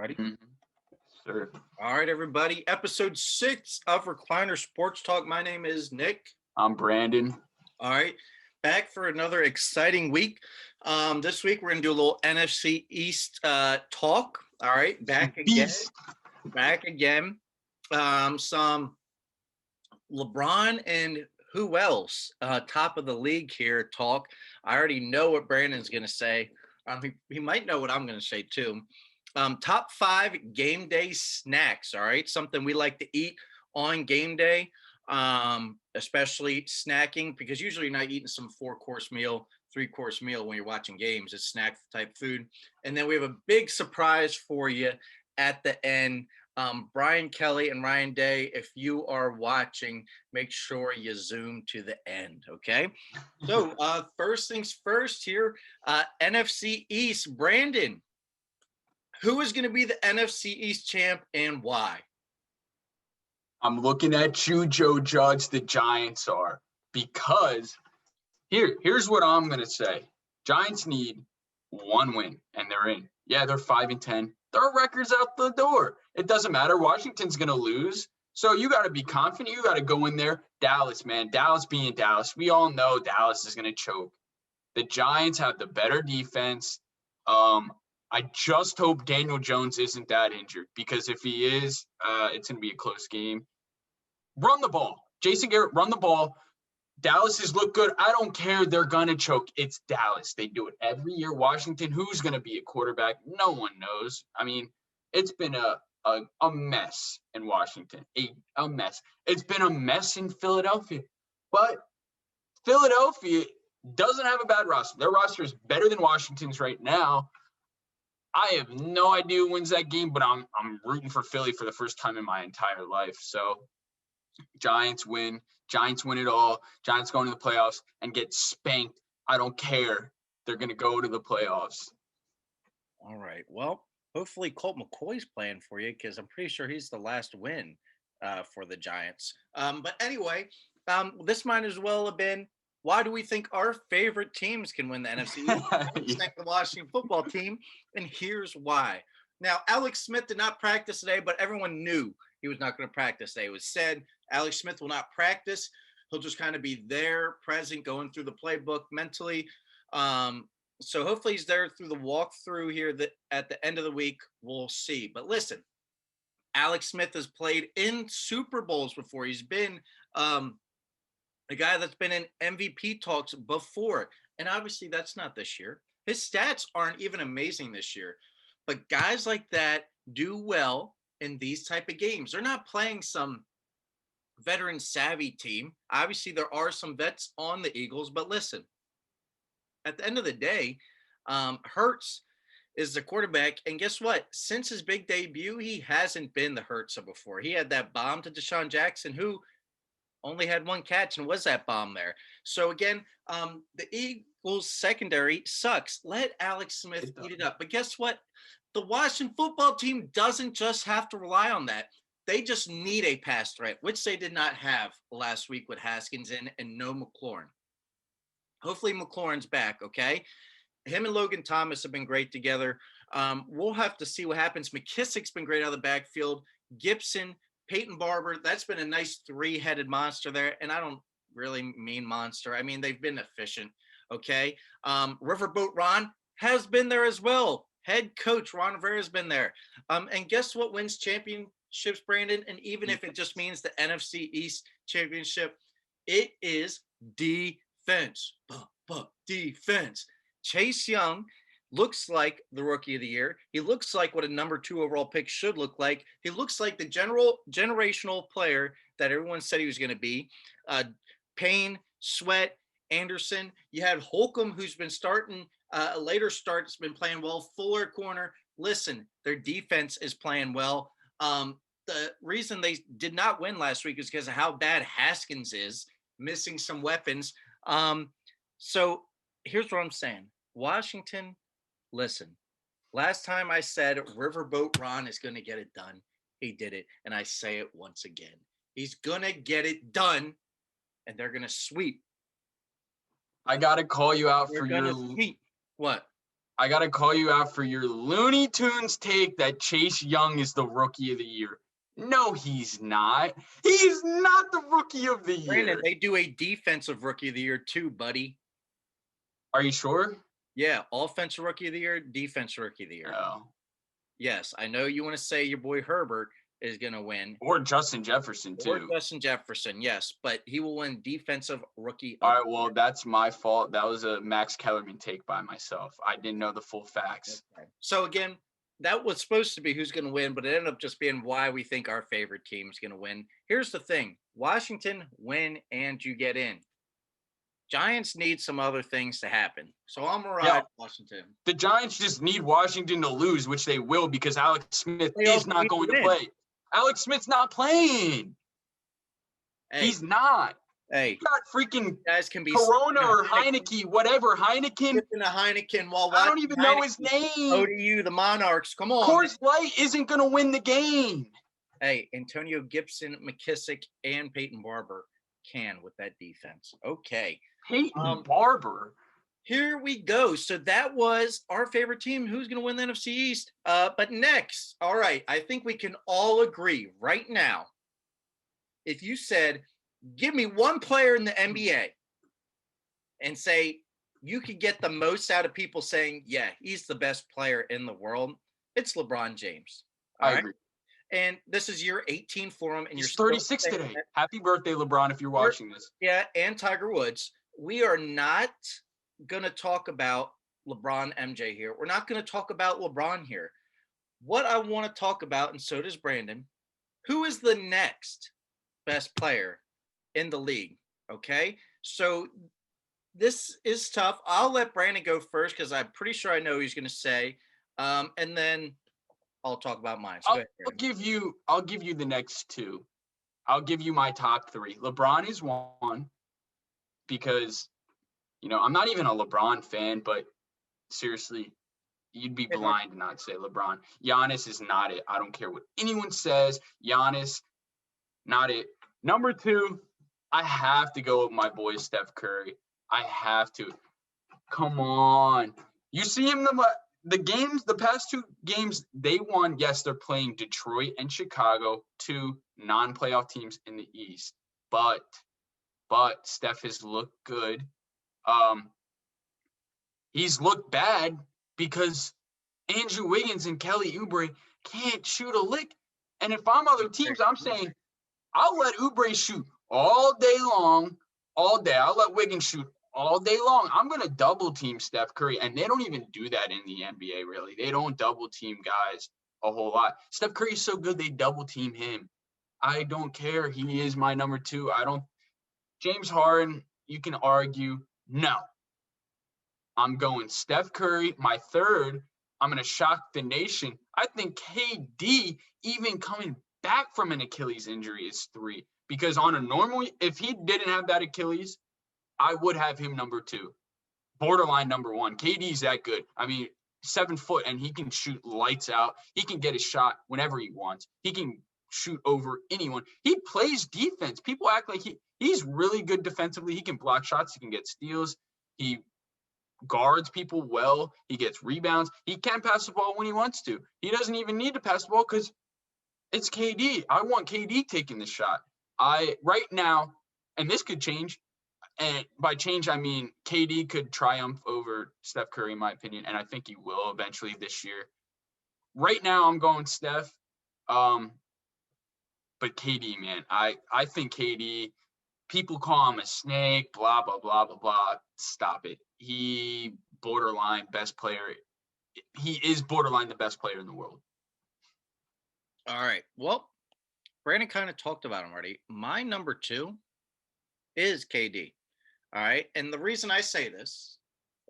Ready? Sure. All right, everybody. Episode 6 of Recliner Sports Talk. My name is Nick. I'm Brandon. All right, back for another exciting week. This week we're gonna do a little NFC East talk. All right, back again. Some LeBron and who else? Top of the league here talk. I already know what Brandon's gonna say. He might know what I'm gonna say too. Top 5 game day snacks. All right, something we like to eat on game day, especially snacking, because usually you're not eating some 4-course meal, 3-course meal when you're watching games. It's snack type food. And then we have a big surprise for you at the end. Brian Kelly and Ryan Day, if you are watching, make sure you zoom to the end, okay? So first things first here, NFC East. Brandon, who is going to be the NFC East champ and why? I'm looking at you, Joe Judge. The Giants are, because here's what I'm going to say. Giants need one win, and they're in. Yeah, they're 5-10. Their record's out the door. It doesn't matter. Washington's going to lose. So you got to be confident. You got to go in there. Dallas, man. Dallas being Dallas. We all know Dallas is going to choke. The Giants have the better defense. I just hope Daniel Jones isn't that injured, because if he is, it's going to be a close game. Run the ball. Jason Garrett, run the ball. Dallas has looked good. I don't care. They're going to choke. It's Dallas. They do it every year. Washington, who's going to be a quarterback? No one knows. I mean, it's been a mess in Washington, a mess. It's been a mess in Philadelphia. But Philadelphia doesn't have a bad roster. Their roster is better than Washington's right now. I have no idea who wins that game, but I'm rooting for Philly for the first time in my entire life. So Giants win. Giants win it all. Giants go into the playoffs and get spanked. I don't care. They're going to go to the playoffs. All right. Well, hopefully Colt McCoy's playing for you, because I'm pretty sure he's the last win for the Giants. But anyway, this might as well have been, why do we think our favorite teams can win the NFC? Like the Washington football team, and here's why. Now, Alex Smith did not practice today, but everyone knew he was not going to practice today. It was said Alex Smith will not practice. He'll just kind of be there, present, going through the playbook mentally. So hopefully he's there through the walkthrough here at the end of the week. We'll see. But listen, Alex Smith has played in Super Bowls before. He's been a guy that's been in MVP talks before. And obviously that's not this year. His stats aren't even amazing this year. But guys like that do well in these type of games. They're not playing some veteran savvy team. Obviously there are some vets on the Eagles, but listen, at the end of the day, Hurts is the quarterback. And guess what? Since his big debut, he hasn't been the Hurts of before. He had that bomb to Deshaun Jackson, who only had one catch and was that bomb there. So again, the Eagles secondary sucks. Let Alex Smith eat it up. But guess what? The Washington football team doesn't just have to rely on that. They just need a pass threat, which they did not have last week with Haskins in and no McLaurin. Hopefully McLaurin's back, okay? Him and Logan Thomas have been great together. We'll have to see what happens. McKissick's been great out of the backfield. Gibson, Peyton Barber, that's been a nice 3-headed monster there. And I don't really mean monster. I mean, they've been efficient, okay? Riverboat Ron has been there as well. Head coach Ron Rivera has been there. And guess what wins championships, Brandon? And even if it just means the NFC East championship, it is defense. Defense. Chase Young looks like the rookie of the year. He looks like what a number 2 overall pick should look like. He looks like the generational player that everyone said he was going to be. Payne, Sweat, Anderson. You had Holcomb, who's been starting a later start. Has been playing well. Fuller corner. Listen, their defense is playing well. The reason they did not win last week is because of how bad Haskins is, missing some weapons. So here's what I'm saying. Washington, listen, last time I said Riverboat Ron is going to get it done. He did it. And I say it once again. He's going to get it done, and they're going to sweep. I got to call you out for your sweep. What? I got to call you out for your Looney Tunes take that Chase Young is the rookie of the year. No, he's not. He's not the rookie of the Brandon, year. they do a defensive rookie of the year too, buddy. Are you sure? Yeah, offensive rookie of the year, defensive rookie of the year. No. Yes, I know you want to say your boy Herbert is going to win. Or Justin Jefferson, too. Or Justin Jefferson, yes, but he will win defensive rookie of All right, the well, year. that's my fault. That was a Max Kellerman take by myself. I didn't know the full facts. Okay. So again, that was supposed to be who's going to win, but it ended up just being why we think our favorite team is going to win. Here's the thing: Washington win and you get in. Giants need some other things to happen. So I'm gonna ride Washington. The Giants just need Washington to lose, which they will because Alex Smith is not going to play. Alex Smith's not playing. Hey, he's not. Hey, he got freaking guys can be Corona or Heineken, whatever. Heineken. In a Heineken while I don't even know his name. ODU, the Monarchs. Come on. Coors Light isn't going to win the game. Hey, Antonio Gibson, McKissick, and Peyton Barber can with that defense. Okay. Peyton Barber. Here we go. So that was our favorite team. Who's going to win the NFC East? But next, all right, I think we can all agree right now. If you said, give me one player in the NBA and say you could get the most out of people saying, yeah, he's the best player in the world, it's LeBron James. I agree. And this is year 18 for him. And he's 36 today. Happy birthday, LeBron, if you're watching this. Yeah, and Tiger Woods. We are not going to talk about LeBron MJ here. We're not going to talk about LeBron here. What I want to talk about, and so does Brandon, who is the next best player in the league? Okay, so this is tough. I'll let Brandon go first because I'm pretty sure I know who he's going to say, and then I'll talk about mine. So I'll give you the next two. I'll give you my top three. LeBron is one because, I'm not even a LeBron fan, but seriously, you'd be blind to not say LeBron. Giannis is not it. I don't care what anyone says. Giannis, not it. Number two, I have to go with my boy Steph Curry. I have to. Come on. You see him the past two games they won. Yes, they're playing Detroit and Chicago, two non-playoff teams in the East. But Steph has looked good. He's looked bad because Andrew Wiggins and Kelly Oubre can't shoot a lick. And if I'm other teams, I'm saying I'll let Oubre shoot all day long, all day. I'll let Wiggins shoot all day long. I'm going to double team Steph Curry, and they don't even do that in the NBA, really. They don't double team guys a whole lot. Steph Curry is so good, they double team him. I don't care. He is my number two. James Harden, you can argue. No. I'm going Steph Curry. My third, I'm going to shock the nation. I think KD, even coming back from an Achilles injury, is three. Because on a normal, if he didn't have that Achilles, I would have him number two. Borderline number one. KD's that good. 7 foot, and he can shoot lights out. He can get a shot whenever he wants. He can shoot over anyone. He plays defense. People act like he's really good defensively. He can block shots. He can get steals. He guards people well. He gets rebounds. He can pass the ball when he wants to. He doesn't even need to pass the ball because it's KD. I want KD taking the shot. Right now, and this could change, and by change, I mean KD could triumph over Steph Curry, in my opinion, and I think he will eventually this year. Right now, I'm going Steph. But KD, man, I think KD, people call him a snake, blah, blah, blah, blah, blah. Stop it. He borderline best player. He is borderline the best player in the world. All right. Well, Brandon kind of talked about him already. My number two is KD. All right. And the reason I say this,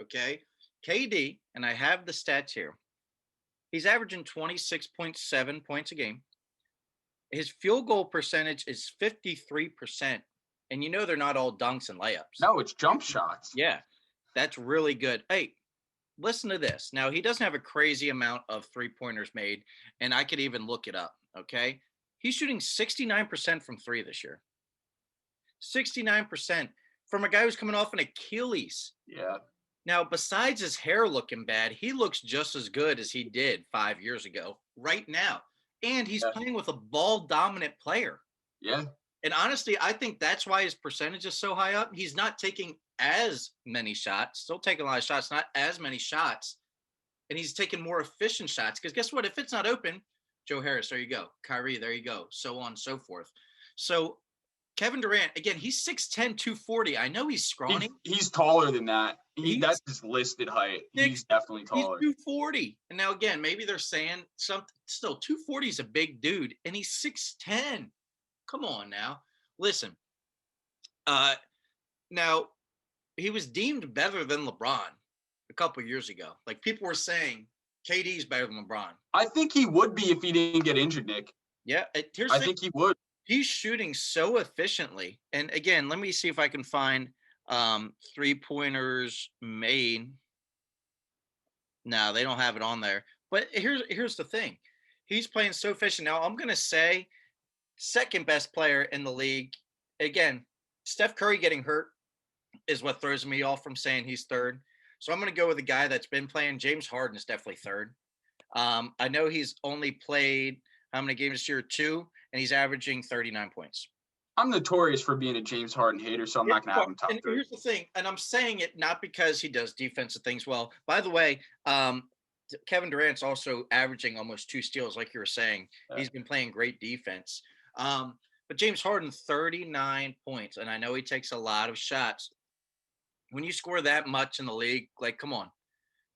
okay, KD, and I have the stats here, he's averaging 26.7 points a game. His field goal percentage is 53%. And they're not all dunks and layups. No, it's jump shots. Yeah, that's really good. Hey, listen to this. Now, he doesn't have a crazy amount of three-pointers made, and I could even look it up, okay? He's shooting 69% from three this year. 69% from a guy who's coming off an Achilles. Yeah. Now, besides his hair looking bad, he looks just as good as he did 5 years ago, right now. And he's Yeah. playing with a ball dominant player. Yeah. And honestly, I think that's why his percentage is so high up. He's not taking as many shots, still taking a lot of shots, not as many shots. And he's taking more efficient shots. Because guess what? If it's not open, Joe Harris, there you go. Kyrie, there you go. So on and so forth. So Kevin Durant, again, he's 6'10, 240. I know he's scrawny. He's taller than that. He's That's his listed height. He's six, definitely he's taller. 240. And now again, maybe they're saying something still 240 is a big dude, and he's 6'10. Come on now. Listen. Now he was deemed better than LeBron a couple years ago. Like people were saying KD's better than LeBron. I think he would be if he didn't get injured, Nick. Yeah, I think he would. He's shooting so efficiently. And again, let me see if I can find 3-pointers made. No, they don't have it on there. But here's the thing. He's playing so efficient. Now, I'm going to say second best player in the league. Again, Steph Curry getting hurt is what throws me off from saying he's third. So I'm going to go with a guy that's been playing. James Harden is definitely third. I know he's only played how many games this year? 2, and he's averaging 39 points. I'm notorious for being a James Harden hater, so I'm not going to have him top 3. Here's the thing, and I'm saying it not because he does defensive things well. By the way, Kevin Durant's also averaging almost 2 steals, like you were saying. Yeah. He's been playing great defense. But James Harden, 39 points, and I know he takes a lot of shots. When you score that much in the league, like, come on.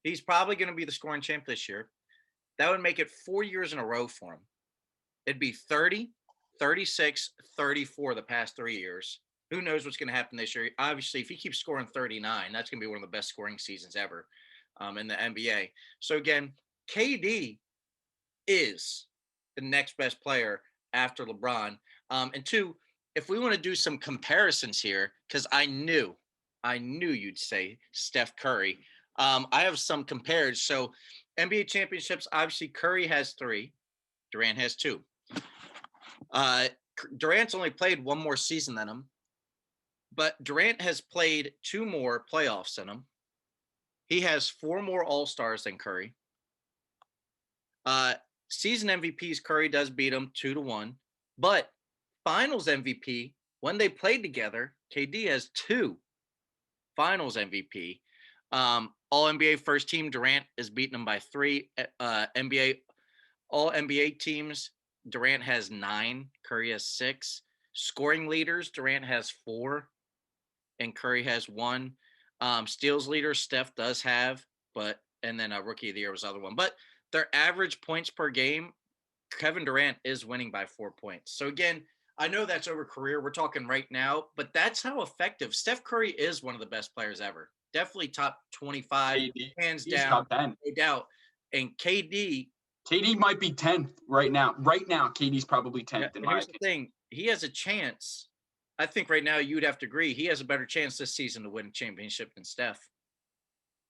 He's probably going to be the scoring champ this year. That would make it 4 years in a row for him. It'd be 30, 36, 34 the past 3 years. Who knows what's going to happen this year? Obviously, if he keeps scoring 39, that's going to be one of the best scoring seasons ever in the NBA. So, again, KD is the next best player after LeBron. And 2, if we want to do some comparisons here, because I knew you'd say Steph Curry. I have some compared. So, NBA championships, obviously, Curry has 3. Durant has 2. Durant's only played 1 more season than him, but Durant has played 2 more playoffs than him. He has 4 more All-Stars than Curry. Season MVPs, Curry does beat him 2-1, but Finals MVP, when they played together, KD has 2 Finals MVP. All-NBA first team, Durant is beating him by 3. All-NBA teams, Durant has 9, Curry has 6. Scoring leaders, Durant has 4, and Curry has 1. Steals leader, Steph does have, and then a rookie of the year was the other one. But their average points per game, Kevin Durant is winning by 4 points. So again, I know that's over career. We're talking right now, but that's how effective. Steph Curry is one of the best players ever. Definitely top 25, hands down, top 10. No doubt. And KD might be 10th right now. Right now, KD's probably 10th. And here's the thing. He has a chance. I think right now you'd have to agree. He has a better chance this season to win a championship than Steph.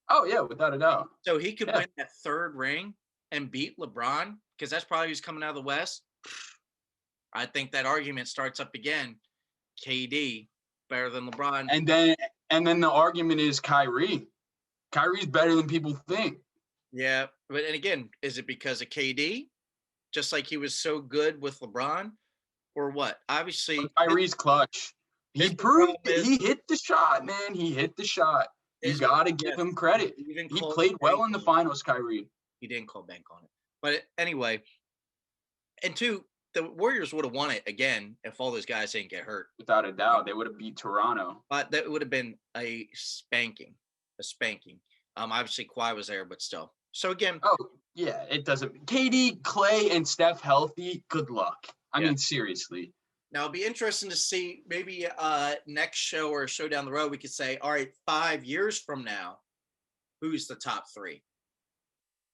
Oh, yeah, without a doubt. So he could win that 3rd ring and beat LeBron, because that's probably who's coming out of the West. I think that argument starts up again. KD better than LeBron. And then the argument is Kyrie. Kyrie's better than people think. Yeah, but and again, is it because of KD? Just like he was so good with LeBron, or what? Obviously, Kyrie's clutch. He proved it. He hit the shot, man. He hit the shot. You got to give him credit. He played well in the finals, Kyrie. He didn't call bank on it. But anyway, and 2, the Warriors would have won it again if all those guys didn't get hurt. Without a doubt, they would have beat Toronto. But that would have been a spanking. Obviously, Kawhi was there, but still. So again. Oh, yeah, it doesn't. KD, Clay, and Steph healthy, good luck. I mean, seriously. Now, it'll be interesting to see maybe next show or a show down the road, we could say, all right, 5 years from now, who's the top 3?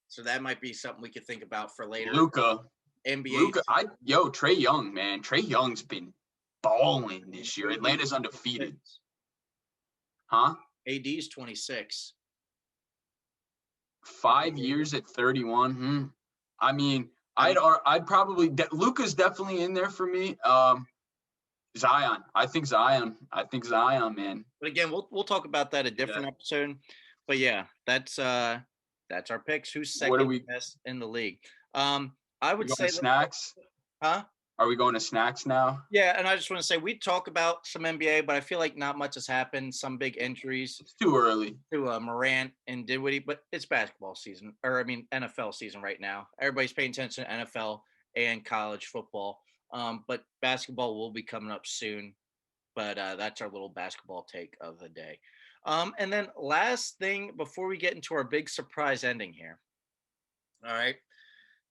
So that might be something we could think about for later. Luka. NBA. Trae Young, man. Trae Young's been balling this year. Atlanta's undefeated. Huh? AD's 26. 5 years at 31. I mean, I'd probably Luka's definitely in there for me. Zion. I think Zion, man. But again, we'll talk about that a different episode. But yeah, that's our picks. Who's What are second we? best in the league? I We would going say to that, snacks? huh? Are we going to snacks now? Yeah, and I just want to say we talk about some NBA, but I feel like not much has happened. Some big injuries It's too early. to Morant and Dinwiddie, but it's basketball season, or I mean NFL season right now. Everybody's paying attention to NFL and college football. But basketball will be coming up soon. But that's our little basketball take of the day. And then last thing before we get into our big surprise ending here. All right.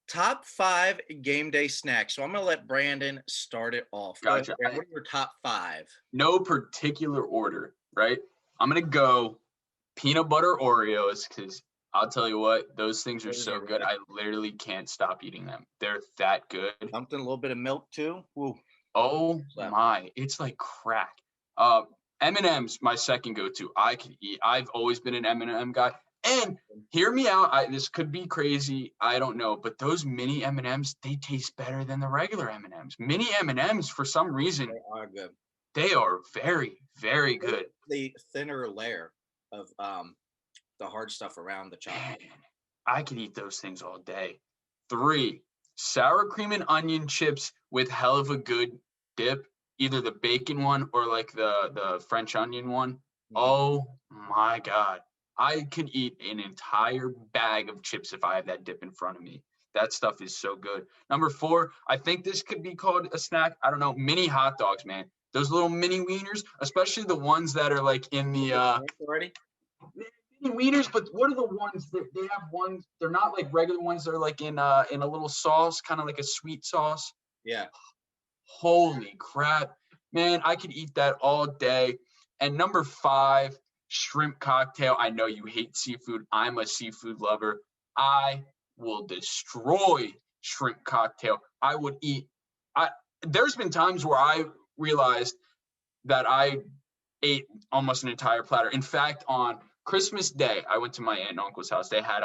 Top 5 game day snacks. So I'm going to let Brandon start it off. Go ahead, Gotcha. Brandon. What are your top 5? No particular order, right? I'm gonna go peanut butter Oreos because I'll tell you what, those things are Those so are good. really I literally can't stop eating them. They're that good. something, a little bit of milk too. Ooh, Oh so, my, it's like crack. M&M's my second go-to. I can eat. I've always been an M&M guy. And hear me out. This could be crazy. I don't know, but those mini M&Ms, they taste better than the regular M&Ms. Mini M&Ms, for some reason, they are good. they are very, very They're good. the thinner layer of the hard stuff around the chocolate. Man, I could eat those things all day. 3, sour cream and onion chips with hell of a good dip, either the bacon one or like the French onion one. Mhm. Oh my God. I could eat an entire bag of chips if I have that dip in front of me. That stuff is so good. Number 4, I think this could be called a snack. I don't know. Mini hot dogs, man. Those little mini wieners, especially the ones that are like in the Already? mini wieners, but what are the ones that they have ones? They're not like regular ones. They're like in a little sauce, kind of like a sweet sauce. Yeah. Holy crap, man! I could eat that all day. And number 5, shrimp cocktail. I know you hate seafood. I'm a seafood lover. I will destroy shrimp cocktail. I would eat. I There's been times where I realized that I ate almost an entire platter. In fact, on Christmas Day, I went to my aunt and uncle's house. They had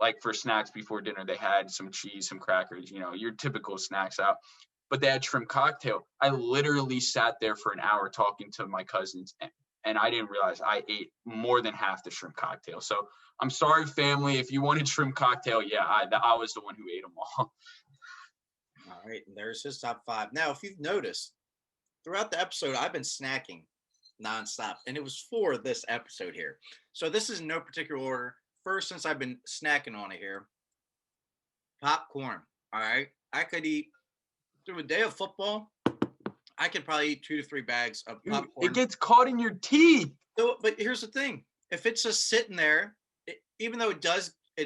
like for snacks before dinner, they had some cheese, some crackers, your typical snacks out. But they had shrimp cocktail. I literally sat there for an hour talking to my cousins, and I didn't realize I ate more than half the shrimp cocktail. So I'm sorry, family. If you wanted shrimp cocktail, yeah, I was the one who ate them all. All right. And there's his top 5. Now, if you've noticed, throughout the episode, I've been snacking nonstop, and it was for this episode here. So this is in no particular order. First, since I've been snacking on it here, popcorn. All right, I could eat through a day of football. I could probably eat 2 to 3 bags of Dude, it popcorn. gets caught in your teeth. So, but here's the thing: if it's just sitting there, even though it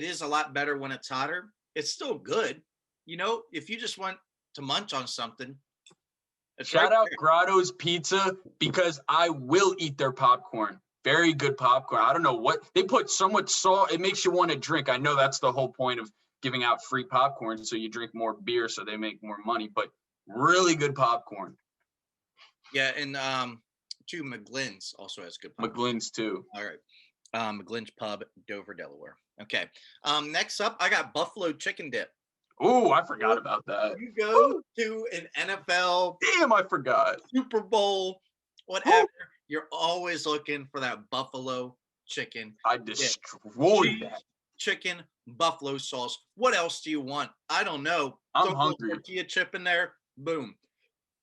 is a lot better when it's hotter. It's still good. If you just want to munch on something, it's right Shout out there. Grotto's Pizza because I will eat their popcorn. Very good popcorn. I don't know what they put so much salt. It makes you want to drink. I know that's the whole point of giving out free popcorn, so you drink more beer, so they make more money. But really good popcorn. Yeah, and too, McGlynn's also has good popcorn. McGlynn's too. All right. McGlynn's Pub, Dover, Delaware. Okay. Next up, I got buffalo chicken dip. Oh, I forgot about that. You go to an NFL, Damn, I forgot. Super Bowl, whatever. You're always looking for that buffalo chicken. I destroyed Cheese, that. chicken, buffalo sauce. What else do you want? I don't know. I'm Throw a hungry. tortilla chip in there. Boom.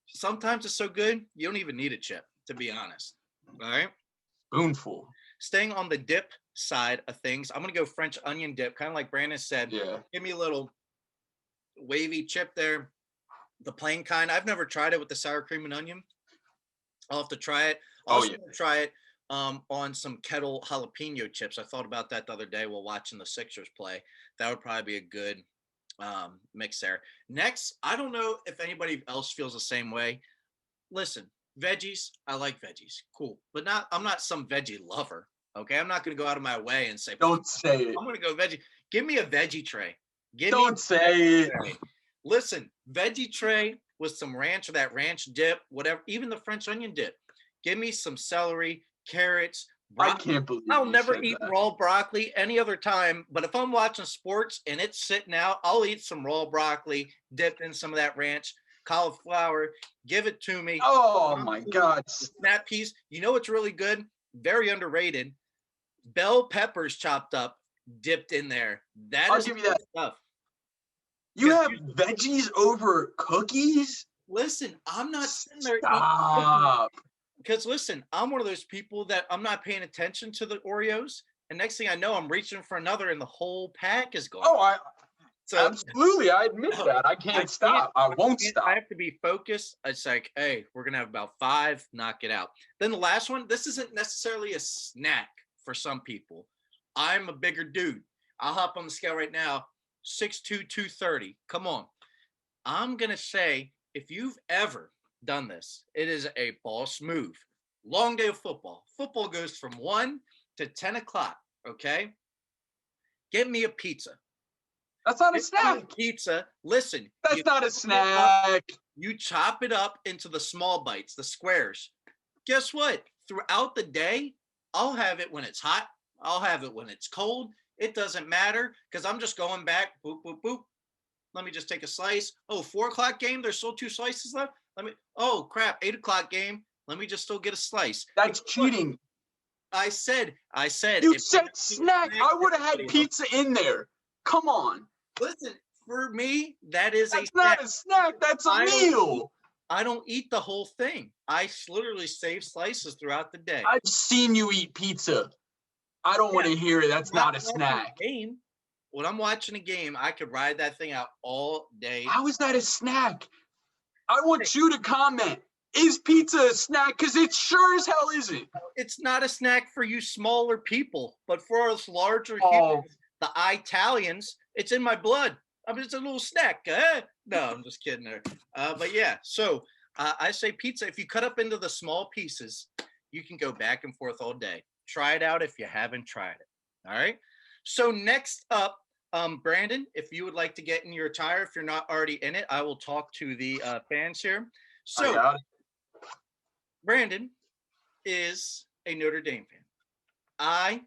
Sometimes it's so good, you don't even need a chip, to be honest. All right. Spoonful. Staying on the dip side of things, I'm going to go French onion dip, kind of like Brandon said. Yeah. Give me a little wavy chip there, the plain kind. I've never tried it with the sour cream and onion. I'll have to try it. I'll also try it on some kettle jalapeno chips. I thought about that the other day while watching the Sixers play. That would probably be a good mix there. Next, I don't know if anybody else feels the same way. Listen, veggies, I like veggies. Cool. But I'm not some veggie lover. Okay. I'm not going to go out of my way and say, Don't say it. I'm going to go veggie. Give me a veggie tray. Don't say it. Listen, veggie tray with some ranch or that ranch dip, whatever, even the French onion dip. Give me some celery, carrots, broccoli. I can't believe I'll you never said eat that. raw broccoli any other time, but if I'm watching sports and it's sitting out, I'll eat some raw broccoli, dip in some of that ranch, cauliflower, give it to me. Oh my God. Snap peas. You know what's really good? Very underrated. bell peppers chopped up, dipped in there. That I'll is give you that. good stuff. You 'Cause have veggies over cookies? listen, I'm not sitting there eating cookies Stop. because listen, I'm one of those people that I'm not paying attention to the Oreos, and next thing I know, I'm reaching for another, and the whole pack is gone. Oh, I So absolutely. I admit no, that. I I can't can't. stop. I won't I stop. have to be focused. It's like, hey, we're gonna have about 5, knock it out. Then the last one. This isn't necessarily a snack for some people. I'm a bigger dude. I'll hop on the scale right now. 6'2", 230. Come on. I'm gonna say if you've ever done this, it is a boss move. Long day of football. Football goes from 1 to 10 o'clock. Okay, get me a pizza. That's not a Get me a snack. pizza. Listen, That's you not a chop it up. snack. You chop it up into the small bites, the squares. Guess what? Throughout the day, I'll have it when it's hot. I'll have it when it's cold. It doesn't matter because I'm just going back. Boop, boop, boop. Let me just take a slice. Oh, 4 o'clock game. There's still 2 slices left. Oh, crap. 8 o'clock game. Let me just still get a slice. That's cheating. I said, You if said snack. I would have had everybody else- pizza in there. Come on. listen, for me, that is a That's not a snack. That's a I don't meal. I don't eat the whole thing. I literally save slices throughout the day. I've seen you eat pizza. I don't want to hear it. That's not a snack. Game. When I'm watching a game, I could ride that thing out all day. How is that a snack? I want you to comment. Is pizza a snack? Because it sure as hell isn't. It's not a snack for you smaller people, but for us larger Oh. humans, the Italians, it's in my blood. I mean, it's a little snack. No, I'm just kidding there. But yeah, so I say pizza. If you cut up into the small pieces, you can go back and forth all day. Try it out if you haven't tried it. All right. So next up, Brandon, if you would like to get in your attire, if you're not already in it, I will talk to the fans here. I So got it. Brandon is a Notre Dame fan. I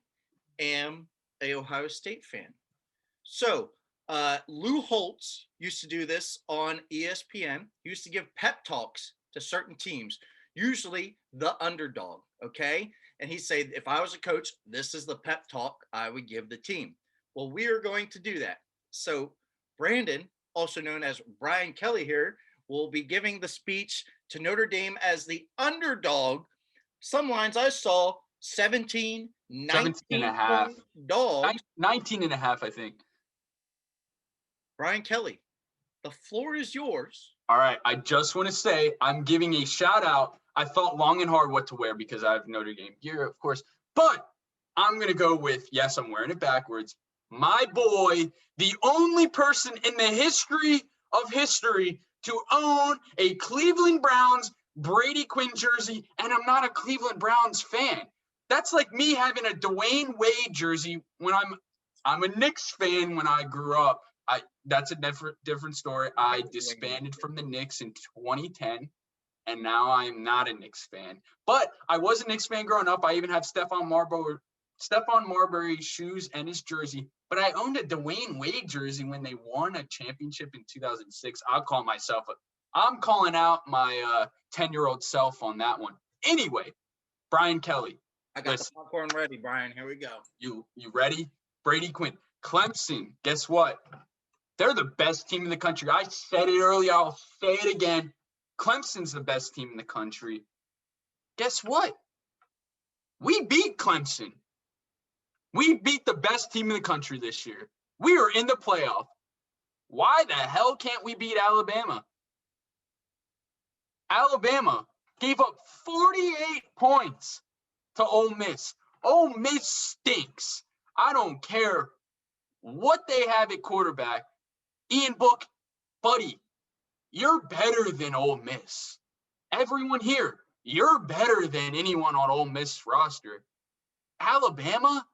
am a Ohio State fan. So Lou Holtz used to do this on ESPN. He used to give pep talks to certain teams, usually the underdog. Okay. And he'd say, if I was a coach, this is the pep talk I would give the team. Well, we are going to do that. So Brandon, also known as Brian Kelly here, will be giving the speech to Notre Dame as the underdog. Some lines I saw 17, 19 and a half. dogs. 19 and a half, I think. Brian Kelly, the floor is yours. All right. I just want to say I'm giving a shout out. I thought long and hard what to wear because I have Notre Dame gear, of course. But I'm going to go with, yes, I'm wearing it backwards. My boy, the only person in the history of history to own a Cleveland Browns Brady Quinn jersey, and I'm not a Cleveland Browns fan. That's like me having a Dwayne Wade jersey when I'm a Knicks fan when I grew up. That's a different story. I disbanded from the Knicks in 2010, and now I'm not a Knicks fan. But I was a Knicks fan growing up. I even have Stephon Marbury shoes and his jersey. But I owned a Dwayne Wade jersey when they won a championship in 2006. I'm calling out my 10-year-old self on that one. Anyway, Brian Kelly. I got the popcorn ready, Brian. Here we go. You ready? Brady Quinn. Clemson, guess what? They're the best team in the country. I said it earlier. I'll say it again. Clemson's the best team in the country. Guess what? We beat Clemson. We beat the best team in the country this year. We are in the playoff. Why the hell can't we beat Alabama? Alabama gave up 48 points to Ole Miss. Ole Miss stinks. I don't care what they have at quarterback. Ian Book, buddy, you're better than Ole Miss. Everyone here, you're better than anyone on Ole Miss roster. Alabama,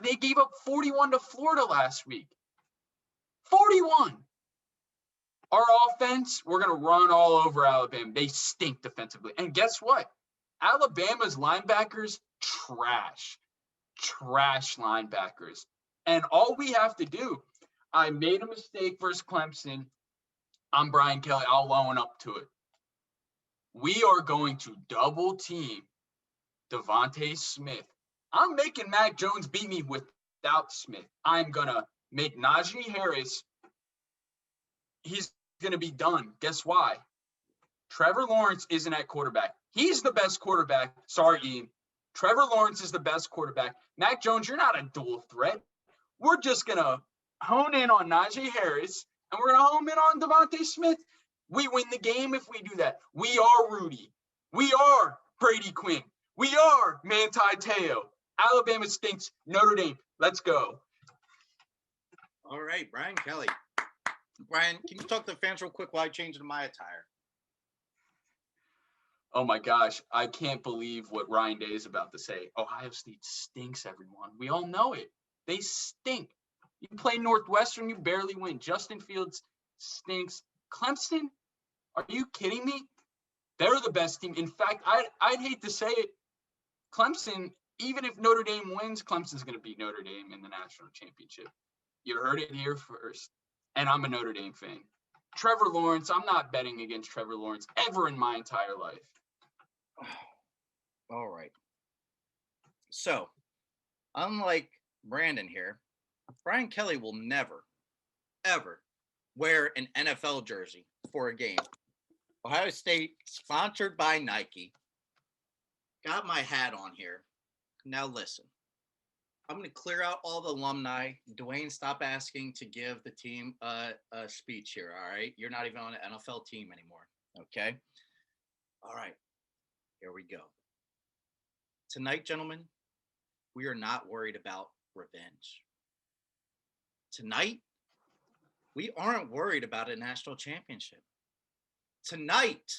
they gave up 41 to Florida last week. 41. Our offense, we're going to run all over Alabama. They stink defensively. And guess what? Alabama's linebackers, trash. Trash linebackers. And all we have to do, I made a mistake versus Clemson. I'm Brian Kelly. I'll own up to it. We are going to double team Devontae Smith I'm making Mac Jones beat me without Smith. I'm going to make Najee Harris, he's going to be done. Guess why? Trevor Lawrence isn't at quarterback. He's the best quarterback. Sorry, Ian. Trevor Lawrence is the best quarterback. Mac Jones, you're not a dual threat. We're just going to hone in on Najee Harris, and we're going to hone in on Devontae Smith. We win the game if we do that. We are Rudy. We are Brady Quinn. We are Manti Te'o. Alabama stinks. Notre Dame. Let's go. All right, Brian Kelly. Brian, can you talk to the fans real quick while I change into my attire? Oh my gosh, I can't believe what Ryan Day is about to say. Ohio State stinks, everyone. We all know it. They stink. You play Northwestern, you barely win. Justin Fields stinks. Clemson, are you kidding me? They're the best team. In fact, I'd hate to say it. Clemson, even if Notre Dame wins, Clemson's going to beat Notre Dame in the national championship. You heard it here first. And I'm a Notre Dame fan. Trevor Lawrence, I'm not betting against Trevor Lawrence ever in my entire life. All right. So, unlike Brandon here, Brian Kelly will never, ever wear an NFL jersey for a game. Ohio State, sponsored by Nike. Got my hat on here. Now listen. I'm going to clear out all the alumni. Dwayne, stop asking to give the team a speech here, all right? You're not even on an NFL team anymore, okay? All right, here we go. Tonight, gentlemen, we are not worried about revenge. Tonight, we aren't worried about a national championship. Tonight,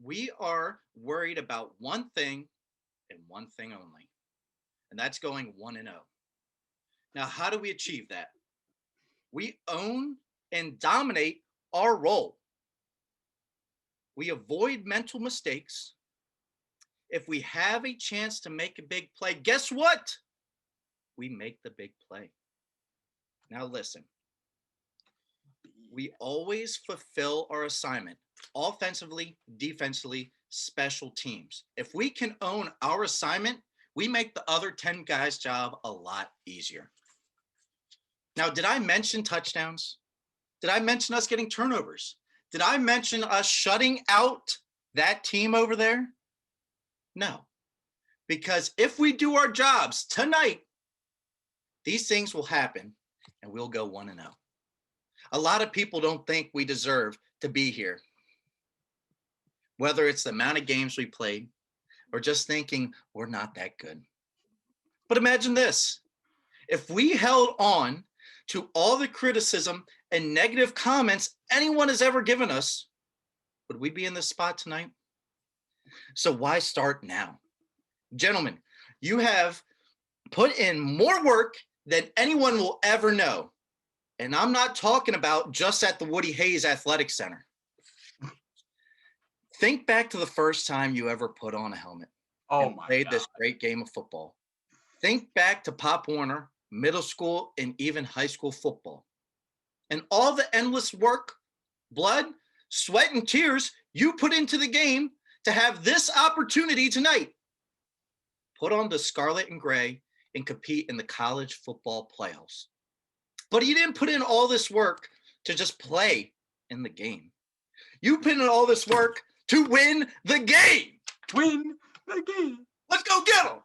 we are worried about one thing and one thing only. And that's going 1-0. Now, how do we achieve that? We own and dominate our role. We avoid mental mistakes. If we have a chance to make a big play, guess what? We make the big play. Now, listen. We always fulfill our assignment, offensively, defensively, special teams. If we can own our assignment, we make the other 10 guys' job a lot easier. Now, did I mention touchdowns? Did I mention us getting turnovers? Did I mention us shutting out that team over there? No. Because if we do our jobs tonight, these things will happen and we'll go 1-0. A lot of people don't think we deserve to be here. Whether it's the amount of games we played, or just thinking we're not that good. But imagine this. If we held on to all the criticism and negative comments anyone has ever given us, would we be in this spot tonight? So why start now? Gentlemen, you have put in more work than anyone will ever know. And I'm not talking about just at the Woody Hayes Athletic Center. Think back to the first time you ever put on a helmet and played this great game of football. Think back to Pop Warner, middle school, and even high school football. And all the endless work, blood, sweat, and tears you put into the game to have this opportunity tonight. Put on the scarlet and gray and compete in the college football playoffs. But you didn't put in all this work to just play in the game. You put in all this work to win the game. Win the game. Let's go get them.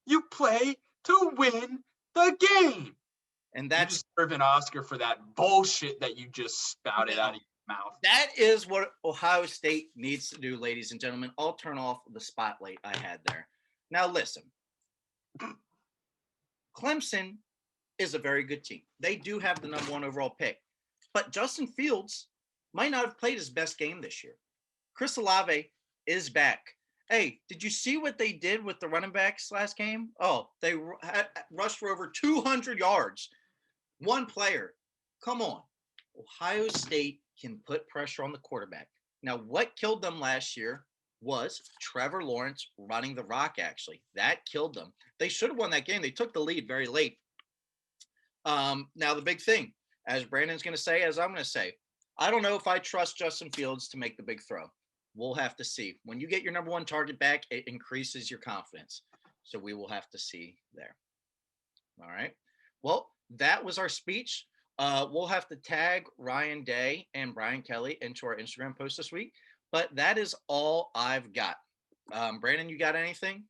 You play to win the game. And that's you deserve an Oscar for that bullshit that you just spouted out of your mouth. That is what Ohio State needs to do, ladies and gentlemen. I'll turn off the spotlight I had there. Now listen. Clemson is a very good team. They do have the number 1 overall pick. But Justin Fields might not have played his best game this year. Chris Olave is back. Hey, did you see what they did with the running backs last game? Oh, they rushed for over 200 yards. One player. Come on. Ohio State can put pressure on the quarterback. Now, what killed them last year was Trevor Lawrence running the rock, actually. That killed them. They should have won that game. They took the lead very late. Now, the big thing, as Brandon's going to say, as I'm going to say, I don't know if I trust Justin Fields to make the big throw. We'll have to see. When you get your number 1 target back, it increases your confidence. So we will have to see there. All right. Well, that was our speech. We'll have to tag Ryan Day and Brian Kelly into our Instagram post this week. But that is all I've got. Brandon, you got anything?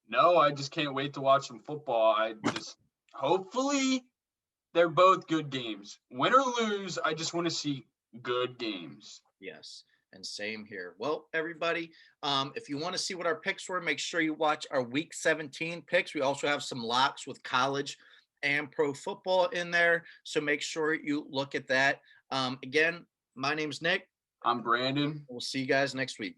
No, I just can't wait to watch some football. Hopefully they're both good games. Win or lose, I just want to see good games. Yes. And same here. Well, everybody, if you want to see what our picks were, make sure you watch our week 17 picks. We also have some locks with college and pro football in there. So make sure you look at that. Again, my name's Nick. I'm Brandon. We'll see you guys next week.